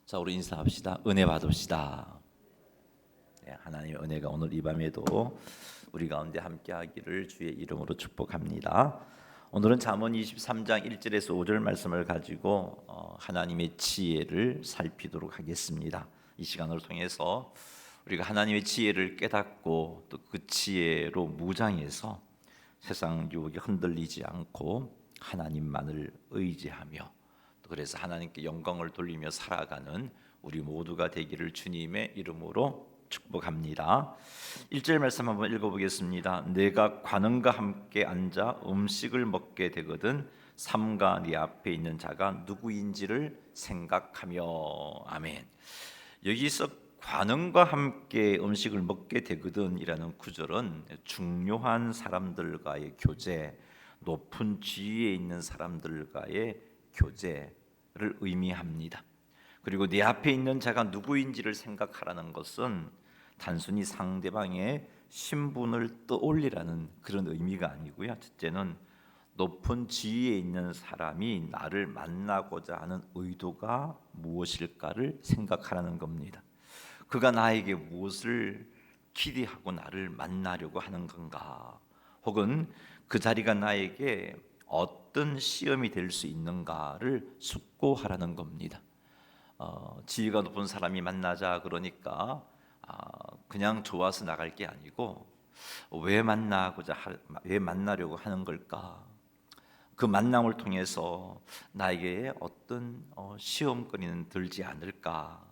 자, 우리 인사합시다. 은혜 받읍시다. 네, 하나님의 은혜가 오늘 이 밤에도 우리 가운데 함께하기를 주의 이름으로 축복합니다. 오늘은 잠언 23장 1절에서 5절 말씀을 가지고 하나님의 지혜를 살피도록 하겠습니다. 이 시간을 통해서 우리가 하나님의 지혜를 깨닫고 또 그 지혜로 무장해서 세상 유혹에 흔들리지 않고 하나님만을 의지하며, 그래서 하나님께 영광을 돌리며 살아가는 우리 모두가 되기를 주님의 이름으로 축복합니다. 1절 말씀 한번 읽어보겠습니다. 내가 관원과 함께 앉아 음식을 먹게 되거든 삼가 네 앞에 있는 자가 누구인지를 생각하며. 아멘. 여기서 관원과 함께 음식을 먹게 되거든 이라는 구절은 중요한 사람들과의 교제, 높은 지위에 있는 사람들과의 교제를 의미합니다. 그리고 내 앞에 있는 자가 누구인지를 생각하라는 것은 단순히 상대방의 신분을 떠올리라는 그런 의미가 아니고요. 첫째는 높은 지위에 있는 사람이 나를 만나고자 하는 의도가 무엇일까를 생각하라는 겁니다. 그가 나에게 무엇을 기대하고 나를 만나려고 하는 건가, 혹은 그 자리가 나에게 어떤 시험이 될 수 있는가를 숙고하라는 겁니다. 지위가 높은 사람이 만나자 그러니까 그냥 좋아서 나갈 게 아니고 왜 만나려고 하는 걸까? 그 만남을 통해서 나에게 어떤 시험거리는 들지 않을까?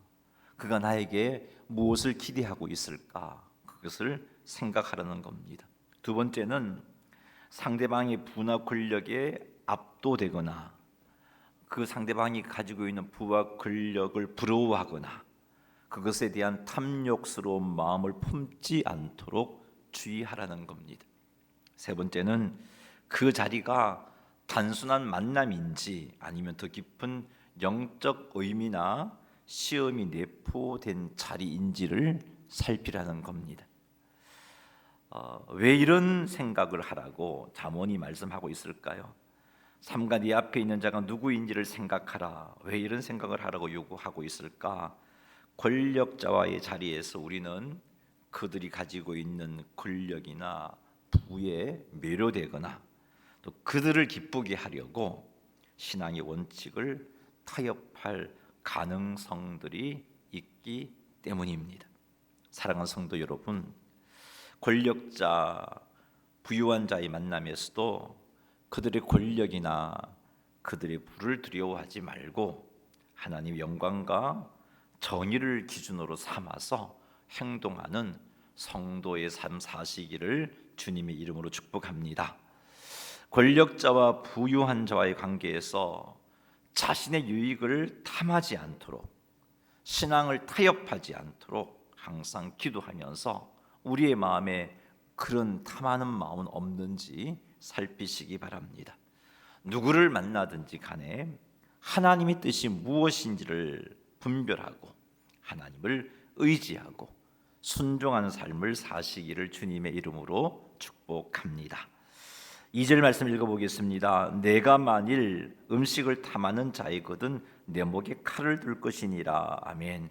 그가 나에게 무엇을 기대하고 있을까? 그것을 생각하라는 겁니다. 두 번째는 상대방의 부나 권력에 압도되거나 그 상대방이 가지고 있는 부와 권력을 부러워하거나 그것에 대한 탐욕스러운 마음을 품지 않도록 주의하라는 겁니다. 세 번째는 그 자리가 단순한 만남인지 아니면 더 깊은 영적 의미나 시험이 내포된 자리인지를 살피라는 겁니다. 왜 이런 생각을 하라고 잠언이 말씀하고 있을까요? 삼가 네 앞에 있는 자가 누구인지를 생각하라. 왜 이런 생각을 하라고 요구하고 있을까? 권력자와의 자리에서 우리는 그들이 가지고 있는 권력이나 부에 매료되거나 또 그들을 기쁘게 하려고 신앙의 원칙을 타협할 가능성들이 있기 때문입니다. 사랑하는 성도 여러분, 권력자, 부유한 자의 만남에서도 그들의 권력이나 그들의 부를 두려워하지 말고 하나님의 영광과 정의를 기준으로 삼아서 행동하는 성도의 삶 사시기를 주님의 이름으로 축복합니다. 권력자와 부유한 자와의 관계에서 자신의 유익을 탐하지 않도록, 신앙을 타협하지 않도록 항상 기도하면서 우리의 마음에 그런 탐하는 마음은 없는지 살피시기 바랍니다. 누구를 만나든지 간에 하나님의 뜻이 무엇인지를 분별하고 하나님을 의지하고 순종하는 삶을 사시기를 주님의 이름으로 축복합니다. 2절 말씀 읽어보겠습니다. 내가 만일 음식을 탐하는 자이거든 내 목에 칼을 둘 것이니라. 아멘.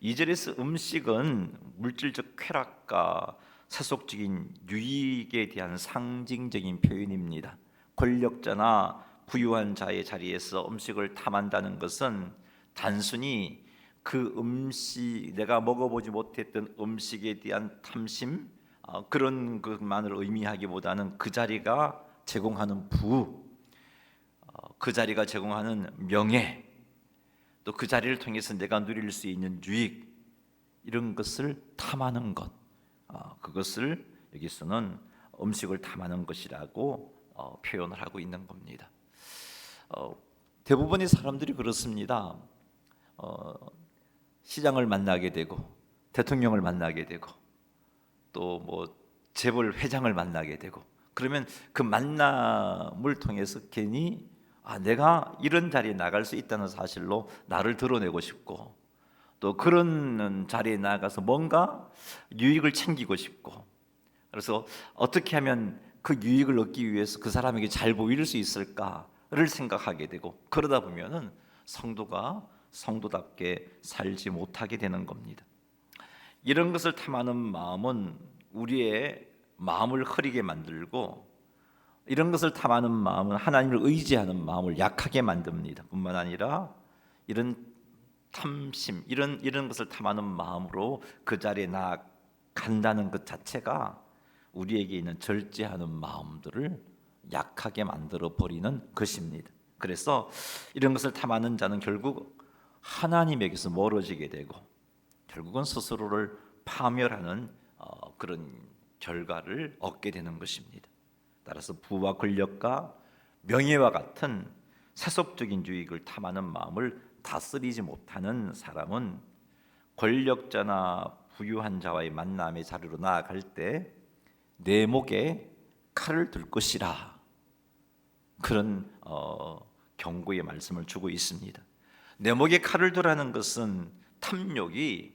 2절에서 음식은 물질적 쾌락과 세속적인 유익에 대한 상징적인 표현입니다. 권력자나 부유한 자의 자리에서 음식을 탐한다는 것은 단순히 그 음식, 내가 먹어보지 못했던 음식에 대한 탐심, 그런 것만을 의미하기보다는 그 자리가 제공하는 부, 그 자리가 제공하는 명예, 또 그 자리를 통해서 내가 누릴 수 있는 유익, 이런 것을 탐하는 것, 그것을 여기서는 음식을 탐하는 것이라고 표현을 하고 있는 겁니다. 대부분의 사람들이 그렇습니다. 시장을 만나게 되고 대통령을 만나게 되고 또 뭐 재벌 회장을 만나게 되고 그러면 그 만남을 통해서 괜히 내가 이런 자리에 나갈 수 있다는 사실로 나를 드러내고 싶고 또 그런 자리에 나가서 뭔가 유익을 챙기고 싶고, 그래서 어떻게 하면 그 유익을 얻기 위해서 그 사람에게 잘 보일 수 있을까를 생각하게 되고, 그러다 보면은 성도가 성도답게 살지 못하게 되는 겁니다. 이런 것을 탐하는 마음은 우리의 마음을 흐리게 만들고, 이런 것을 탐하는 마음은 하나님을 의지하는 마음을 약하게 만듭니다. 뿐만 아니라 이런 탐심, 이런 것을 탐하는 마음으로 그 자리에 나간다는 것 자체가 우리에게 있는 절제하는 마음들을 약하게 만들어 버리는 것입니다. 그래서 이런 것을 탐하는 자는 결국 하나님에게서 멀어지게 되고 결국은 스스로를 파멸하는 그런 결과를 얻게 되는 것입니다. 따라서 부와 권력과 명예와 같은 세속적인 유익을 탐하는 마음을 다스리지 못하는 사람은 권력자나 부유한 자와의 만남의 자리로 나아갈 때 내 목에 칼을 들 것이라, 그런 경고의 말씀을 주고 있습니다. 내 목에 칼을 두라는 것은 탐욕이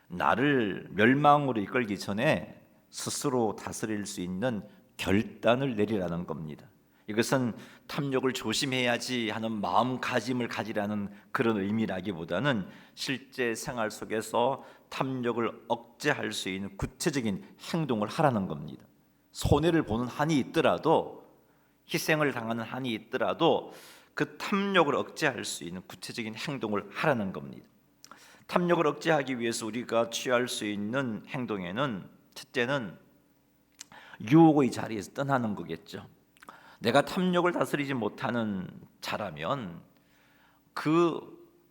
나를 멸망으로 이끌기 전에 스스로 다스릴 수 있는 결단을 내리라는 겁니다. 이것은 탐욕을 조심해야지 하는 마음가짐을 가지라는 그런 의미라기보다는 실제 생활 속에서 탐욕을 억제할 수 있는 구체적인 행동을 하라는 겁니다. 손해를 보는 한이 있더라도, 희생을 당하는 한이 있더라도 그 탐욕을 억제할 수 있는 구체적인 행동을 하라는 겁니다. 탐욕을 억제하기 위해서 우리가 취할 수 있는 행동에는 첫째는 유혹의 자리에서 떠나는 거겠죠. 내가 탐욕을 다스리지 못하는 자라면 그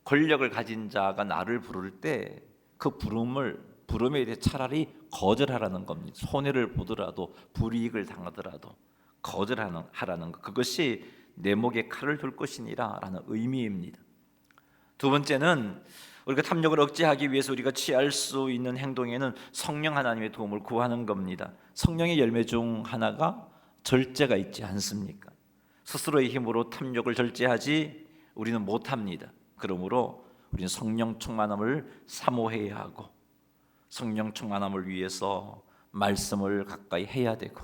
권력을 가진 자가 나를 부를 때 그 부름에 대해 차라리 거절하라는 겁니다. 손해를 보더라도, 불이익을 당하더라도 거절하라는 것, 그것이 내 목에 칼을 둘 것이니라 라는 의미입니다. 두 번째는 우리가 탐욕을 억제하기 위해서 우리가 취할 수 있는 행동에는 성령 하나님의 도움을 구하는 겁니다. 성령의 열매 중 하나가 절제가 있지 않습니까? 스스로의 힘으로 탐욕을 절제하지 우리는 못합니다. 그러므로 우리는 성령 충만함을 사모해야 하고, 성령 충만함을 위해서 말씀을 가까이 해야 되고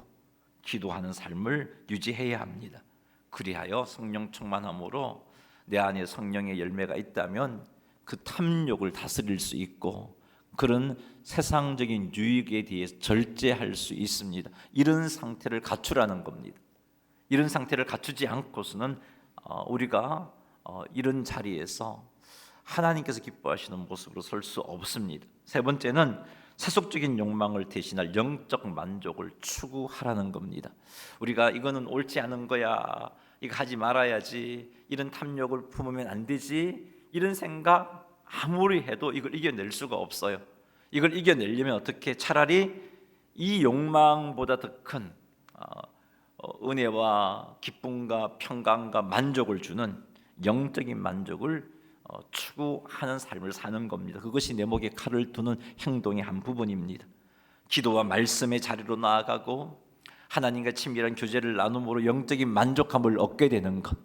기도하는 삶을 유지해야 합니다. 그리하여 성령 충만함으로 내 안에 성령의 열매가 있다면 그 탐욕을 다스릴 수 있고 그런 세상적인 유익에 대해서 절제할 수 있습니다. 이런 상태를 갖추라는 겁니다. 이런 상태를 갖추지 않고서는 우리가 이런 자리에서 하나님께서 기뻐하시는 모습으로 설 수 없습니다. 세 번째는 세속적인 욕망을 대신할 영적 만족을 추구하라는 겁니다. 우리가 이거는 옳지 않은 거야, 이거 하지 말아야지, 이런 탐욕을 품으면 안 되지, 이런 생각 아무리 해도 이걸 이겨낼 수가 없어요. 이걸 이겨내려면 어떻게? 차라리 이 욕망보다 더 큰 은혜와 기쁨과 평강과 만족을 주는 영적인 만족을 추구하는 삶을 사는 겁니다. 그것이 내 목에 칼을 두는 행동의 한 부분입니다. 기도와 말씀의 자리로 나아가고 하나님과 친밀한 교제를 나눔으로 영적인 만족함을 얻게 되는 것,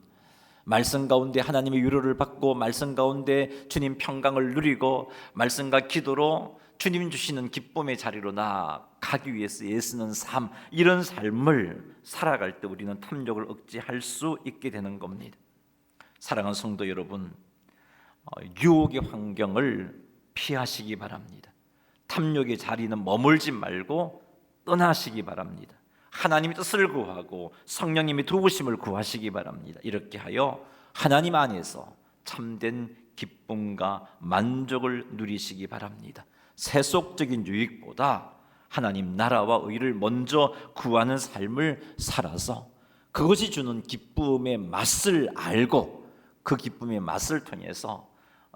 말씀 가운데 하나님의 위로를 받고 말씀 가운데 주님 평강을 누리고 말씀과 기도로 주님 주시는 기쁨의 자리로 나아가기 위해서 애쓰는 삶, 이런 삶을 살아갈 때 우리는 탐욕을 억제할 수 있게 되는 겁니다. 사랑하는 성도 여러분, 유혹의 환경을 피하시기 바랍니다. 탐욕의 자리는 머물지 말고 떠나시기 바랍니다. 하나님의 뜻을 구하고 성령님의 도우심을 구하시기 바랍니다. 이렇게 하여 하나님 안에서 참된 기쁨과 만족을 누리시기 바랍니다. 세속적인 유익보다 하나님 나라와 의를 먼저 구하는 삶을 살아서 그것이 주는 기쁨의 맛을 알고 그 기쁨의 맛을 통해서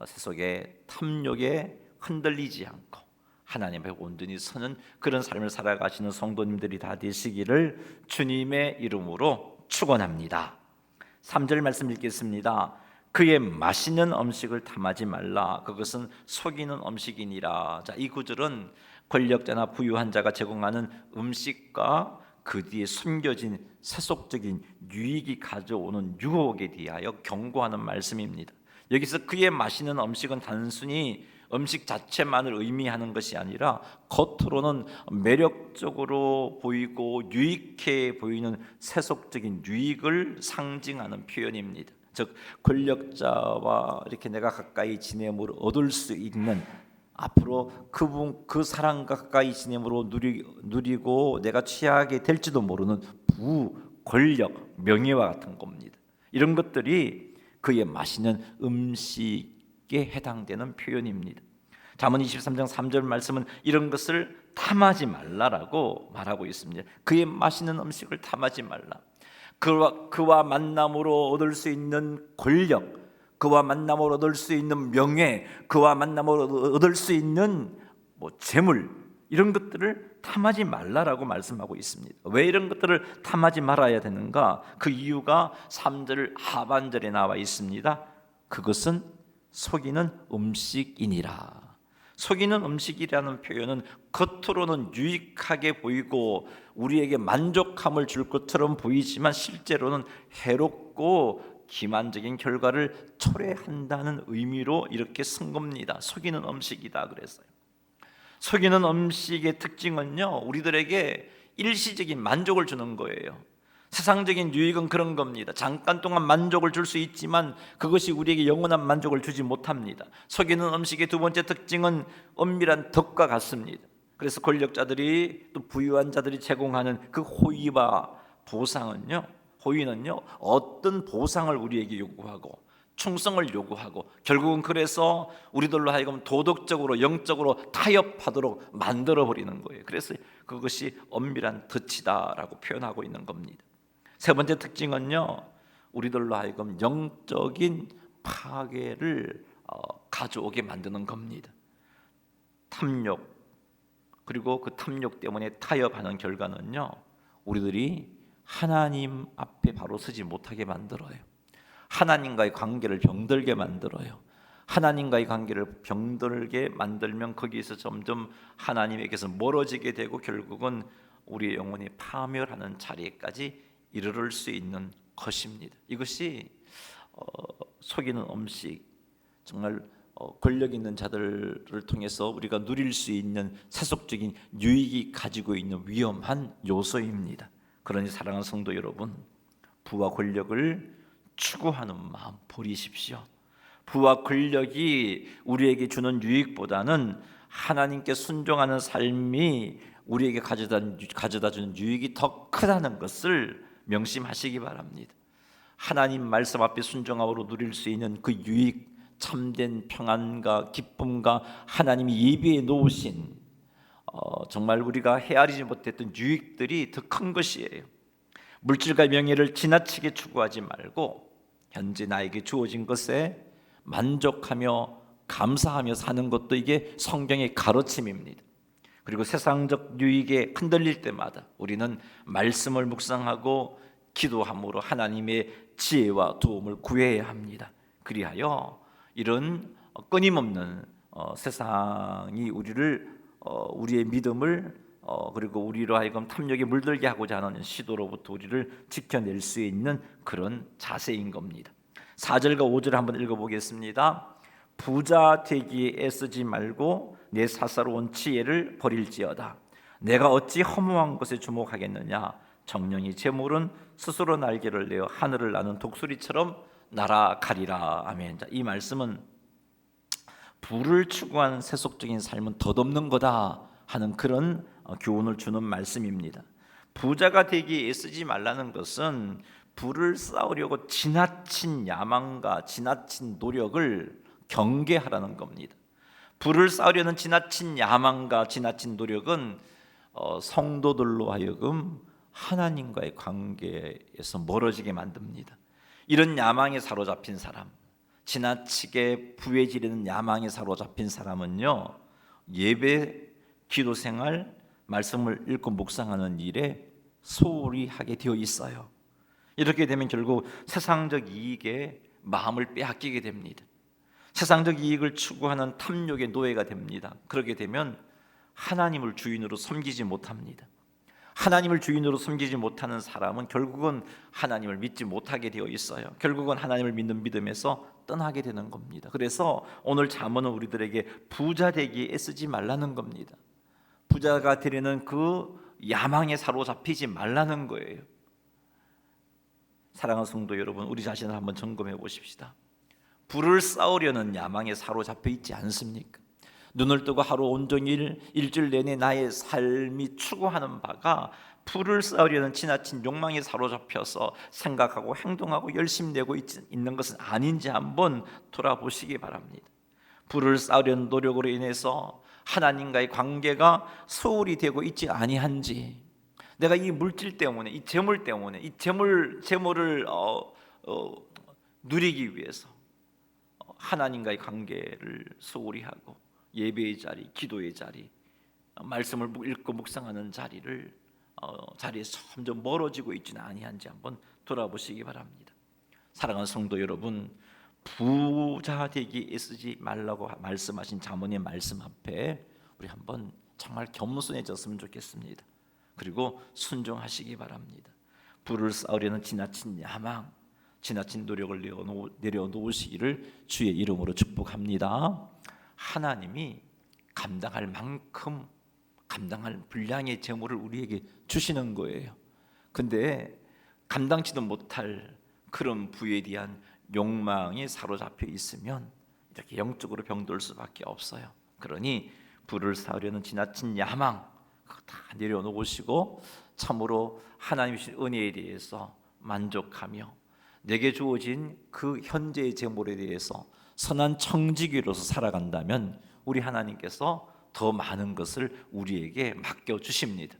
세속의 탐욕에 흔들리지 않고 하나님 앞에 온전히 서는 그런 삶을 살아가시는 성도님들이 다 되시기를 주님의 이름으로 축원합니다. 3절 말씀 읽겠습니다. 그의 맛있는 음식을 탐하지 말라. 그것은 속이는 음식이니라. 자, 이 구절은 권력자나 부유한 자가 제공하는 음식과 그 뒤에 숨겨진 세속적인 유익이 가져오는 유혹에 대하여 경고하는 말씀입니다. 여기서 그의 맛있는 음식은 단순히 음식 자체만을 의미하는 것이 아니라 겉으로는 매력적으로 보이고 유익해 보이는 세속적인 유익을 상징하는 표현입니다. 즉 권력자와 이렇게 내가 가까이 지냄으로 얻을 수 있는, 앞으로 그 사람과 가까이 지냄으로 누리고 내가 취하게 될지도 모르는 권력, 명예와 같은 겁니다. 이런 것들이 그의 마시는 음식에 해당되는 표현입니다. 잠언 23장 3절 말씀은 이런 것을 탐하지 말라라고 말하고 있습니다. 그의 마시는 음식을 탐하지 말라. 그와 만남으로 얻을 수 있는 권력, 그와 만남으로 얻을 수 있는 명예, 그와 만남으로 얻을 수 있는 재물, 이런 것들을 탐하지 말라라고 말씀하고 있습니다. 왜 이런 것들을 탐하지 말아야 되는가? 그 이유가 3절 하반절에 나와 있습니다. 그것은 속이는 음식이니라. 속이는 음식이라는 표현은 겉으로는 유익하게 보이고 우리에게 만족함을 줄 것처럼 보이지만 실제로는 해롭고 기만적인 결과를 초래한다는 의미로 이렇게 쓴 겁니다. 속이는 음식이다 그랬어요. 속이는 음식의 특징은요, 우리들에게 일시적인 만족을 주는 거예요. 세상적인 유익은 그런 겁니다. 잠깐 동안 만족을 줄 수 있지만 그것이 우리에게 영원한 만족을 주지 못합니다. 속이는 음식의 두 번째 특징은 은밀한 덕과 같습니다. 그래서 권력자들이 또 부유한 자들이 제공하는 그 호의와 보상은요, 호의는요, 어떤 보상을 우리에게 요구하고 충성을 요구하고 결국은 그래서 우리들로 하여금 도덕적으로 영적으로 타협하도록 만들어버리는 거예요. 그래서 그것이 엄밀한 덫이다라고 표현하고 있는 겁니다. 세 번째 특징은요, 우리들로 하여금 영적인 파괴를 가져오게 만드는 겁니다. 탐욕, 그리고 그 탐욕 때문에 타협하는 결과는요, 우리들이 하나님 앞에 바로 서지 못하게 만들어요. 하나님과의 관계를 병들게 만들어요. 하나님과의 관계를 병들게 만들면 거기에서 점점 하나님에게서 멀어지게 되고 결국은 우리의 영혼이 파멸하는 자리까지 이르를 수 있는 것입니다. 이것이 속이는 음식, 정말 권력 있는 자들을 통해서 우리가 누릴 수 있는 세속적인 유익이 가지고 있는 위험한 요소입니다. 그러니 사랑하는 성도 여러분, 부와 권력을 추구하는 마음 버리십시오. 부와 권력이 우리에게 주는 유익보다는 하나님께 순종하는 삶이 우리에게 가져다 주는 유익이 더 크다는 것을 명심하시기 바랍니다. 하나님 말씀 앞에 순종함으로 누릴 수 있는 그 유익, 참된 평안과 기쁨과 하나님이 예비해 놓으신 정말 우리가 헤아리지 못했던 유익들이 더 큰 것이에요. 물질과 명예를 지나치게 추구하지 말고 현재 나에게 주어진 것에 만족하며 감사하며 사는 것도 이게 성경의 가르침입니다. 그리고 세상적 유익에 흔들릴 때마다 우리는 말씀을 묵상하고 기도함으로 하나님의 지혜와 도움을 구해야 합니다. 그리하여 이런 끊임없는 세상이 우리의 믿음을 그리고 우리로 하여금 탐욕에 물들게 하고자 하는 시도로부터 우리를 지켜낼 수 있는 그런 자세인 겁니다. 4절과 5절을 한번 읽어보겠습니다. 부자 되기에 애쓰지 말고 내 사사로운 지혜를 버릴지어다. 내가 어찌 허무한 것에 주목하겠느냐. 정령이 재물은 스스로 날개를 내어 하늘을 나는 독수리처럼 날아가리라. 아멘. 자, 이 말씀은 부를 추구하는 세속적인 삶은 덧없는 거다 하는 그런 교훈을 주는 말씀입니다. 부자가 되기에 애쓰지 말라는 것은 부를 쌓으려고 지나친 야망과 지나친 노력을 경계하라는 겁니다. 부를 쌓으려는 지나친 야망과 지나친 노력은 성도들로 하여금 하나님과의 관계에서 멀어지게 만듭니다. 이런 야망에 사로잡힌 사람, 지나치게 부해지려는 야망에 사로잡힌 사람은요, 예배, 기도 생활, 말씀을 읽고 묵상하는 일에 소홀히 하게 되어 있어요. 이렇게 되면 결국 세상적 이익에 마음을 빼앗기게 됩니다. 세상적 이익을 추구하는 탐욕의 노예가 됩니다. 그렇게 되면 하나님을 주인으로 섬기지 못합니다. 하나님을 주인으로 섬기지 못하는 사람은 결국은 하나님을 믿지 못하게 되어 있어요. 결국은 하나님을 믿는 믿음에서 떠나게 되는 겁니다. 그래서 오늘 잠언은 우리들에게 부자 되기에 애쓰지 말라는 겁니다. 부자가 되려는 그 야망에 사로잡히지 말라는 거예요. 사랑하는 성도 여러분, 우리 자신을 한번 점검해 보십시다. 부를 쌓으려는 야망에 사로잡혀 있지 않습니까? 눈을 뜨고 하루 온종일 일주일 내내 나의 삶이 추구하는 바가 부를 쌓으려는 지나친 욕망에 사로잡혀서 생각하고 행동하고 열심히 내고 있는 것은 아닌지 한번 돌아보시기 바랍니다. 부를 쌓으려는 노력으로 인해서 하나님과의 관계가 소홀히 되고 있지 아니한지, 내가 이 물질 때문에, 이 재물 때문에, 이 재물을 누리기 위해서 하나님과의 관계를 소홀히 하고 예배의 자리, 기도의 자리, 말씀을 읽고 묵상하는 자리에서 점점 멀어지고 있지는 아니한지 한번 돌아보시기 바랍니다. 사랑하는 성도 여러분, 부자 되기 애쓰지 말라고 말씀하신 자문의 말씀 앞에 우리 한번 정말 겸손해졌으면 좋겠습니다. 그리고 순종하시기 바랍니다. 부를 쌓으려는 지나친 야망, 지나친 노력을 내려놓으시기를 주의 이름으로 축복합니다. 하나님이 감당할 만큼, 감당할 분량의 재물을 우리에게 주시는 거예요. 근데 감당치도 못할 그런 부에 대한 욕망에 사로잡혀 있으면 이렇게 영적으로 병들 수밖에 없어요. 그러니 부를 쌓으려는 지나친 야망 그거 다 내려놓으시고 참으로 하나님의 주신 은혜에 대해서 만족하며 내게 주어진 그 현재의 재물에 대해서 선한 청지기로서 살아간다면 우리 하나님께서 더 많은 것을 우리에게 맡겨주십니다.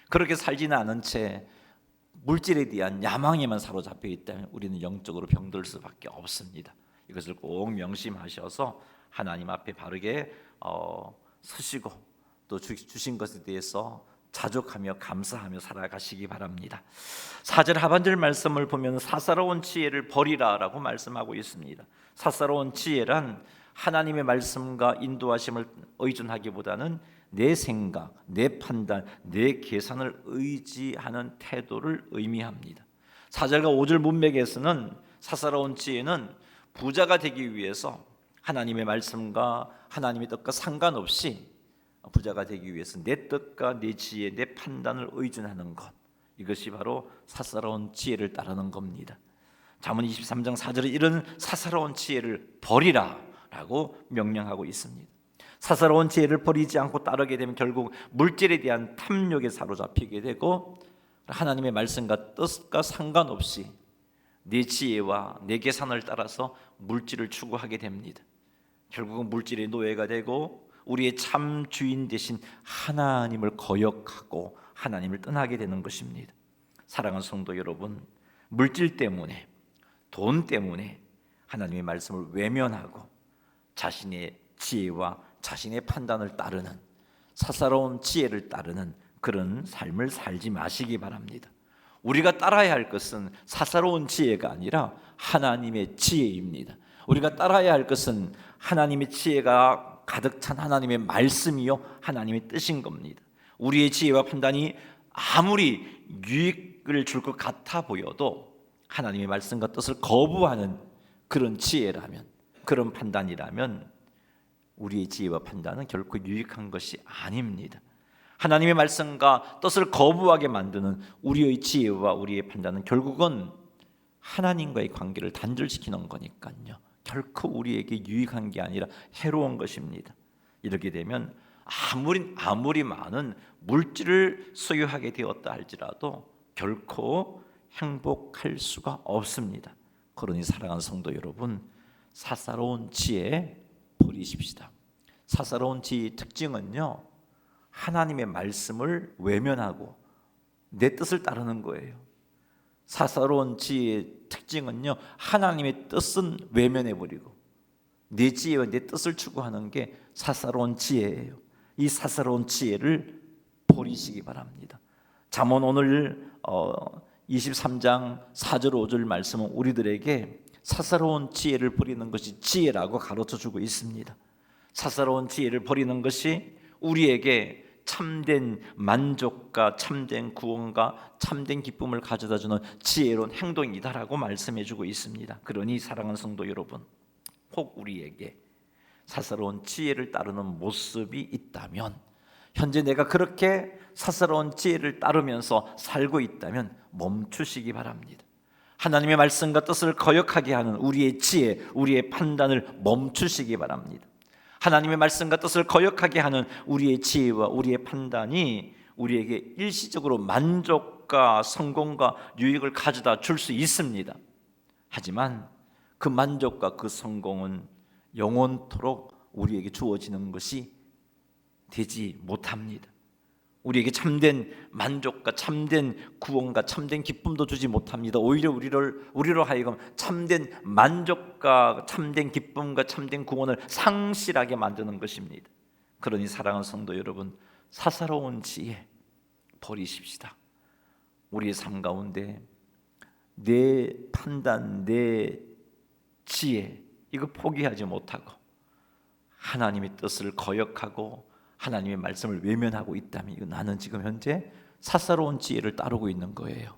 그렇게 살지는 않은 채 물질에 대한 야망에만 사로잡혀 있다면 우리는 영적으로 병들 수밖에 없습니다. 이것을 꼭 명심하셔서 하나님 앞에 바르게 서시고 또 주신 것에 대해서 자족하며 감사하며 살아가시기 바랍니다. 4절 하반절 말씀을 보면 사사로운 지혜를 버리라라고 말씀하고 있습니다. 사사로운 지혜란 하나님의 말씀과 인도하심을 의존하기보다는 내 생각, 내 판단, 내 계산을 의지하는 태도를 의미합니다. 4절과 5절 문맥에서는 사사로운 지혜는 부자가 되기 위해서 하나님의 말씀과 하나님의 뜻과 상관없이 부자가 되기 위해서 내 뜻과 내 지혜, 내 판단을 의존하는 것, 이것이 바로 사사로운 지혜를 따르는 겁니다. 잠언 23장 4절에 이런 사사로운 지혜를 버리라 라고 명령하고 있습니다. 사사로운 지혜를 버리지 않고 따르게 되면 결국 물질에 대한 탐욕에 사로잡히게 되고 하나님의 말씀과 뜻과 상관없이 내 지혜와 내 계산을 따라서 물질을 추구하게 됩니다. 결국은 물질의 노예가 되고 우리의 참 주인 되신 하나님을 거역하고 하나님을 떠나게 되는 것입니다. 사랑하는 성도 여러분, 물질 때문에, 돈 때문에 하나님의 말씀을 외면하고 자신의 지혜와 자신의 판단을 따르는, 사사로운 지혜를 따르는 그런 삶을 살지 마시기 바랍니다. 우리가 따라야 할 것은 사사로운 지혜가 아니라 하나님의 지혜입니다. 우리가 따라야 할 것은 하나님의 지혜가 가득 찬 하나님의 말씀이요 하나님의 뜻인 겁니다. 우리의 지혜와 판단이 아무리 유익을 줄 것 같아 보여도 하나님의 말씀과 뜻을 거부하는 그런 지혜라면, 그런 판단이라면 우리의 지혜와 판단은 결코 유익한 것이 아닙니다. 하나님의 말씀과 뜻을 거부하게 만드는 우리의 지혜와 우리의 판단은 결국은 하나님과의 관계를 단절시키는 거니까요. 결코 우리에게 유익한 게 아니라 해로운 것입니다. 이렇게 되면 아무리 많은 물질을 소유하게 되었다 할지라도 결코 행복할 수가 없습니다. 그러니 사랑하는 성도 여러분, 사사로운 지혜 버리십시다. 사사로운 지혜의 특징은요, 하나님의 말씀을 외면하고 내 뜻을 따르는 거예요. 사사로운 지혜의 특징은요, 하나님의 뜻은 외면해버리고 내 지혜와 내 뜻을 추구하는 게 사사로운 지혜예요. 이 사사로운 지혜를 버리시기 바랍니다. 잠언 오늘 23장 4절 5절 말씀은 우리들에게 사사로운 지혜를 버리는 것이 지혜라고 가르쳐주고 있습니다. 사사로운 지혜를 버리는 것이 우리에게 참된 만족과 참된 구원과 참된 기쁨을 가져다주는 지혜로운 행동이다라고 말씀해주고 있습니다. 그러니 사랑하는 성도 여러분, 혹 우리에게 사사로운 지혜를 따르는 모습이 있다면, 현재 내가 그렇게 사사로운 지혜를 따르면서 살고 있다면 멈추시기 바랍니다. 하나님의 말씀과 뜻을 거역하게 하는 우리의 지혜, 우리의 판단을 멈추시기 바랍니다. 하나님의 말씀과 뜻을 거역하게 하는 우리의 지혜와 우리의 판단이 우리에게 일시적으로 만족과 성공과 유익을 가져다 줄 수 있습니다. 하지만 그 만족과 그 성공은 영원토록 우리에게 주어지는 것이 되지 못합니다. 우리에게 참된 만족과 참된 구원과 참된 기쁨도 주지 못합니다. 오히려 우리로 하여금 참된 만족과 참된 기쁨과 참된 구원을 상실하게 만드는 것입니다. 그러니 사랑하는 성도 여러분, 사사로운 지혜 버리십시다. 우리의 삶 가운데 내 판단, 내 지혜 이거 포기하지 못하고 하나님의 뜻을 거역하고 하나님의 말씀을 외면하고 있다면 이거 나는 지금 현재 사사로운 지혜를 따르고 있는 거예요.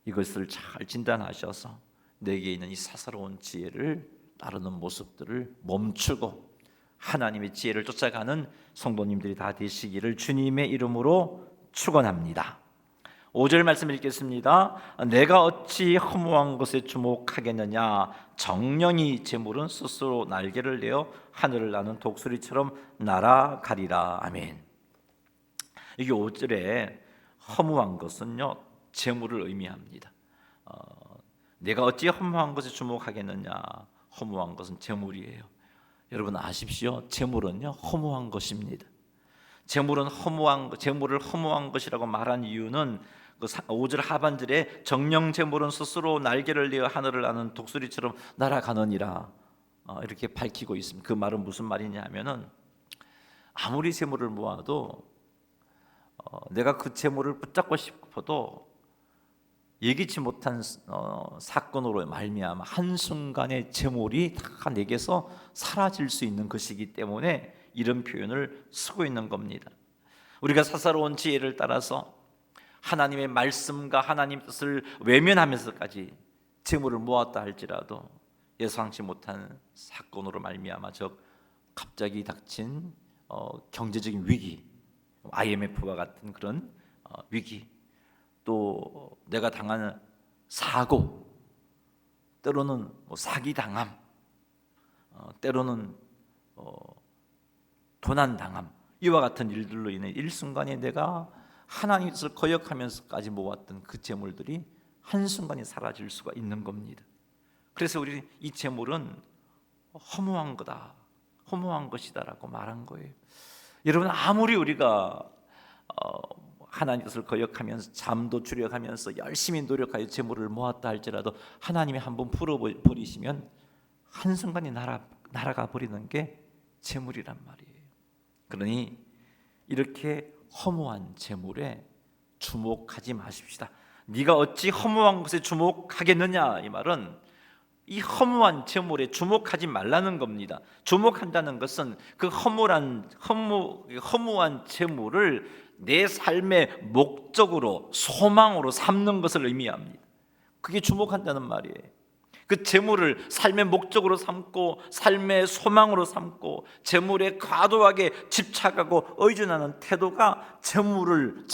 이것을 잘 진단하셔서 내게 있는 이 사사로운 지혜를 따르는 모습들을 멈추고 하나님의 지혜를 쫓아가는 성도님들이 다 되시기를 주님의 이름으로 축원합니다. 5절 말씀 읽겠습니다. 내가 어찌 허무한 것에 주목하겠느냐. 정령이 재물은 스스로 날개를 내어 하늘을 나는 독수리처럼 날아가리라. 아멘. 이게 5절에 허무한 것은요, 재물을 의미합니다. 내가 어찌 허무한 것에 주목하겠느냐. 허무한 것은 재물이에요. 여러분 아십시오. 재물은요 허무한 것입니다. 재물을 허무한 것이라고 말한 이유는 그 5절 하반절에 정령 재물은 스스로 날개를 내어 하늘을 나는 독수리처럼 날아가느니라 이렇게 밝히고 있습니다. 그 말은 무슨 말이냐 하면은 아무리 재물을 모아도 내가 그 재물을 붙잡고 싶어도 예기치 못한 사건으로 말미암아 한순간에 재물이 다 내게서 사라질 수 있는 것이기 때문에 이런 표현을 쓰고 있는 겁니다. 우리가 사사로운 지혜를 따라서 하나님의 말씀과 하나님 뜻을 외면하면서까지 재물을 모았다 할지라도 예상치 못한 사건으로 말미암아 즉 갑자기 닥친 경제적인 위기, IMF와 같은 그런 위기, 또 내가 당하는 사고, 때로는 사기 당함, 때로는 도난 당함, 이와 같은 일들로 인해 일순간에 내가 하나님의 뜻을 거역하면서까지 모았던 그 재물들이 한순간에 사라질 수가 있는 겁니다. 그래서 우리 이 재물은 허무한 거다, 허무한 것이다라고 말한 거예요. 여러분 아무리 우리가 하나님의 뜻을 거역하면서 잠도 주력하면서 열심히 노력하여 재물을 모았다 할지라도 하나님이 한번 풀어버리시면 한순간에 날아가 버리는 게 재물이란 말이에요. 그러니 이렇게 허무한 재물에 주목하지 마십시다. 네가 어찌 허무한 것에 주목하겠느냐, 이 말은 이 허무한 재물에 주목하지 말라는 겁니다. 주목한다는 것은 그 허무한 재물을 내 삶의 목적으로 소망으로 삼는 것을 의미합니다. 그게 주목한다는 말이에요. 그 재물을 삶의 목적으로 삼고 삶의 소망으로 삼고 재물에 과도하게 집착하고 의존하는 태도가 재물을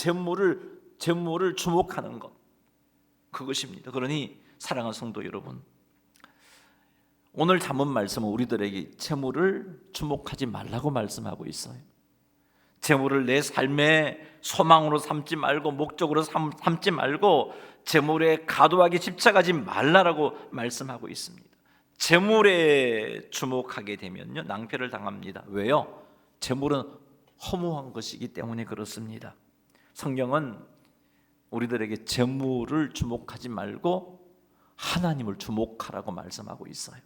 주목하는 것, 그것입니다. 그러니 사랑하는 성도 여러분, 오늘 담은 말씀은 우리들에게 재물을 주목하지 말라고 말씀하고 있어요. 재물을 내 삶의 소망으로 삼지 말고 목적으로 삼지 말고 재물에 과도하게 집착하지 말라라고 말씀하고 있습니다. 재물에 주목하게 되면요 낭패를 당합니다. 왜요? 재물은 허무한 것이기 때문에 그렇습니다. 성경은 우리들에게 재물을 주목하지 말고 하나님을 주목하라고 말씀하고 있어요.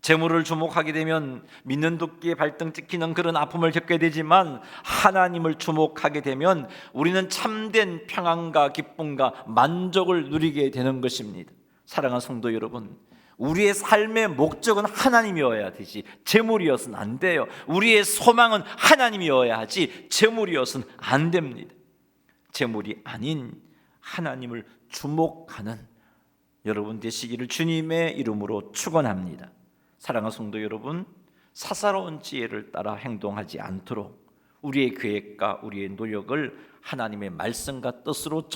재물을 주목하게 되면 믿는 도끼에 발등 찍히는 그런 아픔을 겪게 되지만 하나님을 주목하게 되면 우리는 참된 평안과 기쁨과 만족을 누리게 되는 것입니다. 사랑하는 성도 여러분, 우리의 삶의 목적은 하나님이어야 되지 재물이어서는 안 돼요. 우리의 소망은 하나님이어야 하지 재물이어서는 안 됩니다. 재물이 아닌 하나님을 주목하는 여러분 되시기를 주님의 이름으로 축원합니다. 사랑하는 성도 여러분, 사사로운 지혜를 따라 행동하지 않도록 우리의 계획과 우리의 노력을 하나님의 말씀과 뜻으로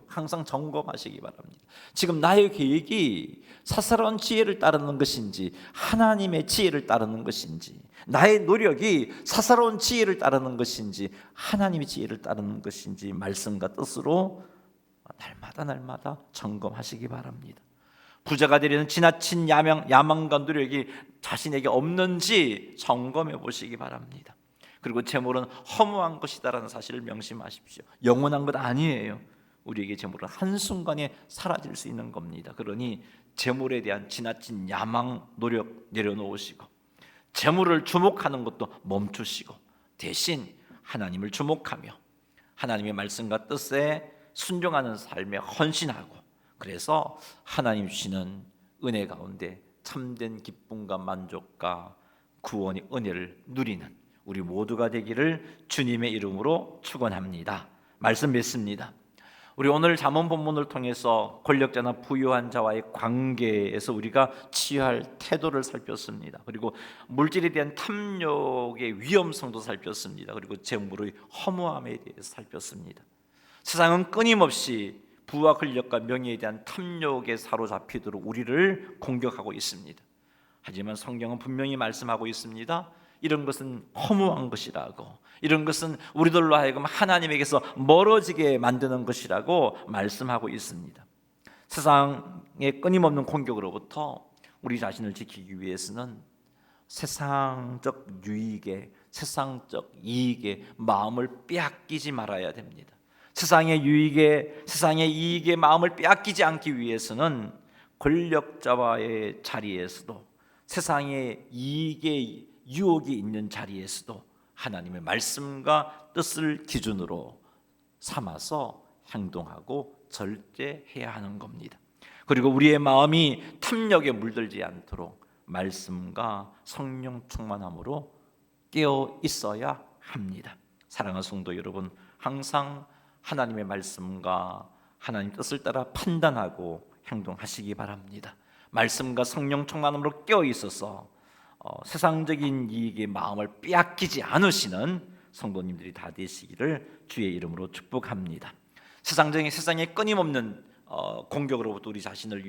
항상 점검하시기 바랍니다. 지금 나의 계획이 사사로운 지혜를 따르는 것인지 하나님의 지혜를 따르는 것인지, 나의 노력이 사사로운 지혜를 따르는 것인지 하나님의 지혜를 따르는 것인지 말씀과 뜻으로 날마다 점검하시기 바랍니다. 부자가 되려는 지나친 야망과 노력이 자신에게 없는지 점검해 보시기 바랍니다. 그리고 재물은 허무한 것이다라는 사실을 명심하십시오. 영원한 것 아니에요. 우리에게 재물은 한순간에 사라질 수 있는 겁니다. 그러니 재물에 대한 지나친 야망, 노력 내려놓으시고 재물을 주목하는 것도 멈추시고 대신 하나님을 주목하며 하나님의 말씀과 뜻에 순종하는 삶에 헌신하고, 그래서 하나님 주시는 은혜 가운데 참된 기쁨과 만족과 구원의 은혜를 누리는 우리 모두가 되기를 주님의 이름으로 축원합니다. 말씀 맺습니다. 우리 오늘 잠언 본문을 통해서 권력자나 부유한 자와의 관계에서 우리가 취할 태도를 살폈습니다. 그리고 물질에 대한 탐욕의 위험성도 살폈습니다. 그리고 재물의 허무함에 대해서 살폈습니다. 세상은 끊임없이 부와 권력과 명예에 대한 탐욕에 사로잡히도록 우리를 공격하고 있습니다. 하지만 성경은 분명히 말씀하고 있습니다. 이런 것은 허무한 것이라고, 이런 것은 우리들로 하여금 하나님에게서 멀어지게 만드는 것이라고 말씀하고 있습니다. 세상의 끊임없는 공격으로부터 우리 자신을 지키기 위해서는 세상적 유익에, 세상적 이익에 마음을 빼앗기지 말아야 됩니다. 세상의 유익에, 세상의 이익에 마음을 빼앗기지 않기 위해서는 권력자와의 자리에서도, 세상의 이익의 유혹이 있는 자리에서도 하나님의 말씀과 뜻을 기준으로 삼아서 행동하고 절제해야 하는 겁니다. 그리고 우리의 마음이 탐욕에 물들지 않도록 말씀과 성령 충만함으로 깨어 있어야 합니다. 사랑하는 성도 여러분, 항상 하나님의 말씀과 하나님 뜻을 따라 판단하고 행동하시기 바랍니다. 말씀과 성령 충만함으로 깨어 있어서 세상적인 이익에 마음을 빼앗기지 않으시는 성도님들이 다 되시기를 주의 이름으로 축복합니다. 세상의 끊임없는 공격으로부터 우리 자신을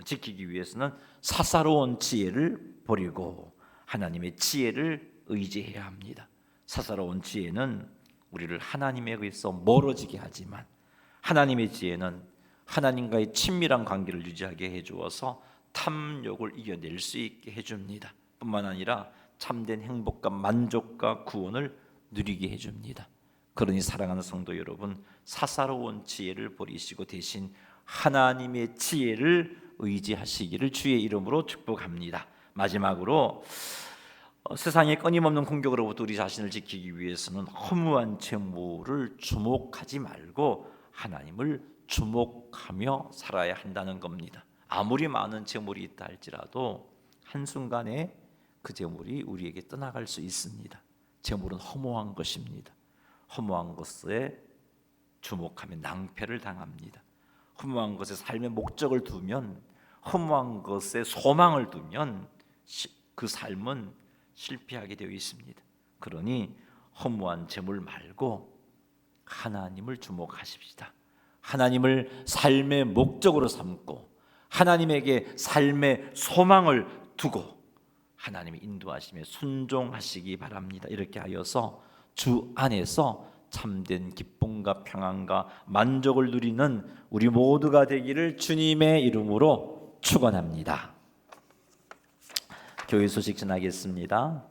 지키기 위해서는 사사로운 지혜를 버리고 하나님의 지혜를 의지해야 합니다. 사사로운 지혜는 우리를 하나님에게서 멀어지게 하지만 하나님의 지혜는 하나님과의 친밀한 관계를 유지하게 해주어서 탐욕을 이겨낼 수 있게 해줍니다. 뿐만 아니라 참된 행복과 만족과 구원을 누리게 해줍니다. 그러니 사랑하는 성도 여러분, 사사로운 지혜를 버리시고 대신 하나님의 지혜를 의지하시기를 주의 이름으로 축복합니다. 마지막으로 세상의 끊임없는 공격으로부터 우리 자신을 지키기 위해서는 허무한 재물을 주목하지 말고 하나님을 주목하며 살아야 한다는 겁니다. 아무리 많은 재물이 있다 할지라도 한순간에 그 재물이 우리에게 떠나갈 수 있습니다. 재물은 허무한 것입니다. 허무한 것에 주목하면 낭패를 당합니다. 허무한 것에 삶의 목적을 두면, 허무한 것에 소망을 두면 그 삶은 실패하게 되어 있습니다. 그러니 허무한 재물 말고 하나님을 주목하십시다. 하나님을 삶의 목적으로 삼고 하나님에게 삶의 소망을 두고 하나님의 인도하심에 순종하시기 바랍니다. 이렇게 하여서 주 안에서 참된 기쁨과 평안과 만족을 누리는 우리 모두가 되기를 주님의 이름으로 축원합니다. 교회 소식 전하겠습니다.